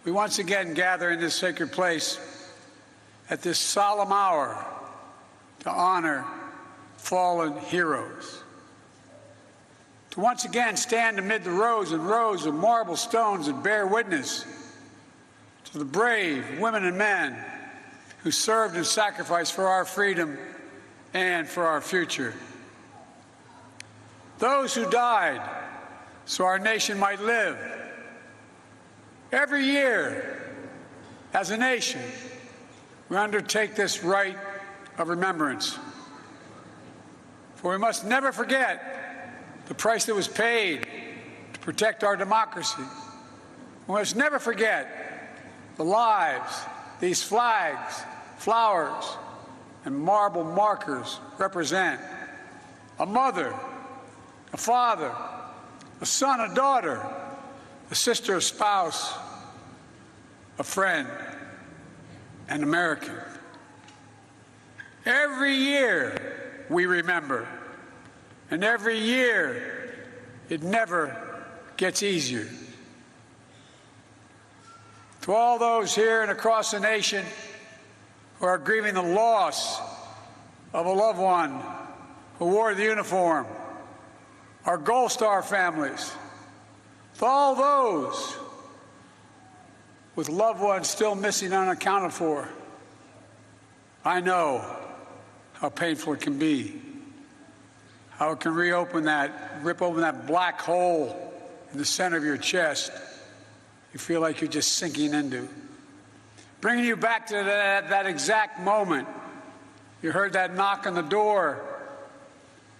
we once again gather in this sacred place at this solemn hour to honor fallen heroes. To once again stand amid the rows and rows of marble stones that bear witness to the brave women and men who served and sacrificed for our freedom and for our future. Those who died so our nation might live. Every year, as a nation, we undertake this rite of remembrance. For we must never forget the price that was paid to protect our democracy. We must never forget the lives these flags, flowers, and marble markers represent. A mother, a father, a son, a daughter, a sister, a spouse, a friend, an American. Every year we remember, and every year it never gets easier. To all those here and across the nation who are grieving the loss of a loved one who wore the uniform, our Gold Star families, to all those with loved ones still missing and unaccounted for, I know how painful it can be, how it can rip open that black hole in the center of your chest you feel like you're just sinking into. Bringing you back to that exact moment you heard that knock on the door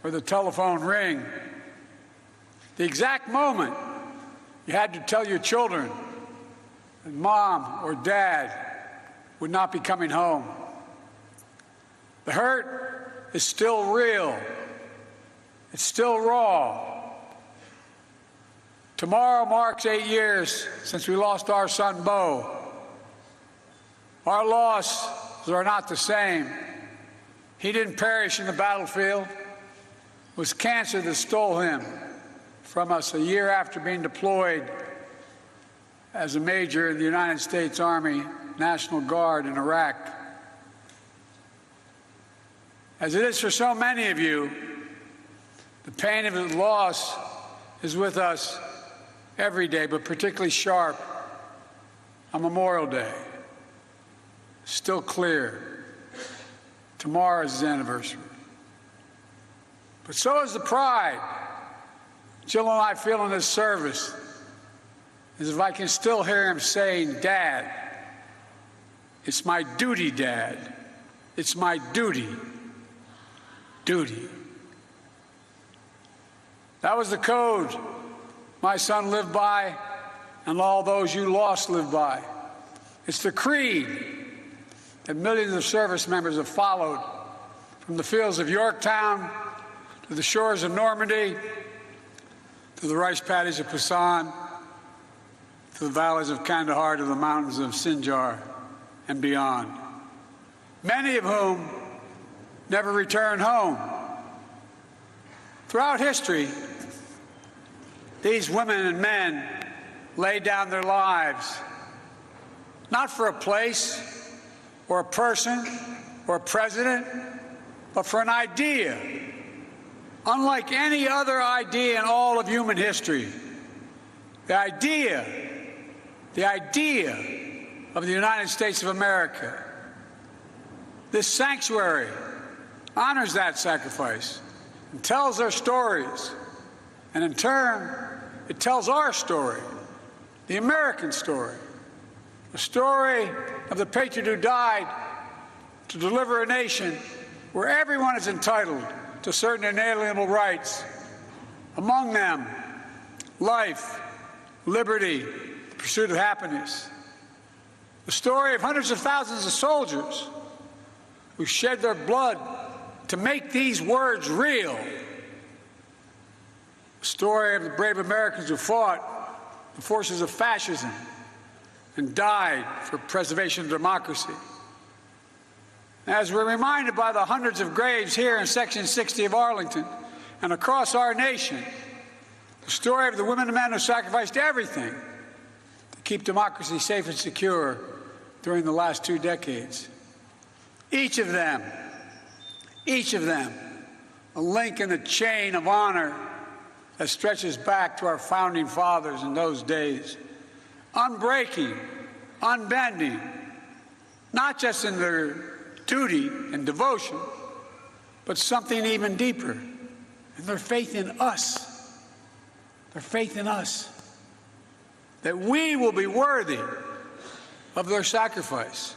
or the telephone ring. The exact moment you had to tell your children that mom or dad would not be coming home. The hurt is still real. It's still raw. Tomorrow marks 8 years since we lost our son, Bo. Our losses are not the same. He didn't perish in the battlefield. It was cancer that stole him from us a year after being deployed as a major in the United States Army National Guard in Iraq. As it is for so many of you, the pain of his loss is with us every day, but particularly sharp on Memorial Day. Still clear. Tomorrow is his anniversary. But so is the pride Jill and I feel in this service, as if I can still hear him saying, "Dad, it's my duty, Dad. It's my duty. Duty." That was the code my son lived by, and all those you lost lived by. It's the creed that millions of service members have followed from the fields of Yorktown to the shores of Normandy, to the rice paddies of Pusan, to the valleys of Kandahar, to the mountains of Sinjar and beyond, many of whom never returned home. Throughout history, these women and men laid down their lives, not for a place or a person or a president, but for an idea, unlike any other idea in all of human history. The idea of the United States of America. This sanctuary honors that sacrifice and tells their stories. And in turn, it tells our story, the American story, the story of the patriot who died to deliver a nation where everyone is entitled to certain inalienable rights, among them life, liberty, the pursuit of happiness. The story of hundreds of thousands of soldiers who shed their blood to make these words real. The story of the brave Americans who fought the forces of fascism and died for preservation of democracy. As we're reminded by the hundreds of graves here in Section 60 of Arlington and across our nation, the story of the women and men who sacrificed everything to keep democracy safe and secure during the last 2 decades. Each of them, a link in the chain of honor that stretches back to our founding fathers in those days, unbreaking, unbending, not just in their duty and devotion, but something even deeper, in their faith in us. Their faith in us, that we will be worthy of their sacrifice.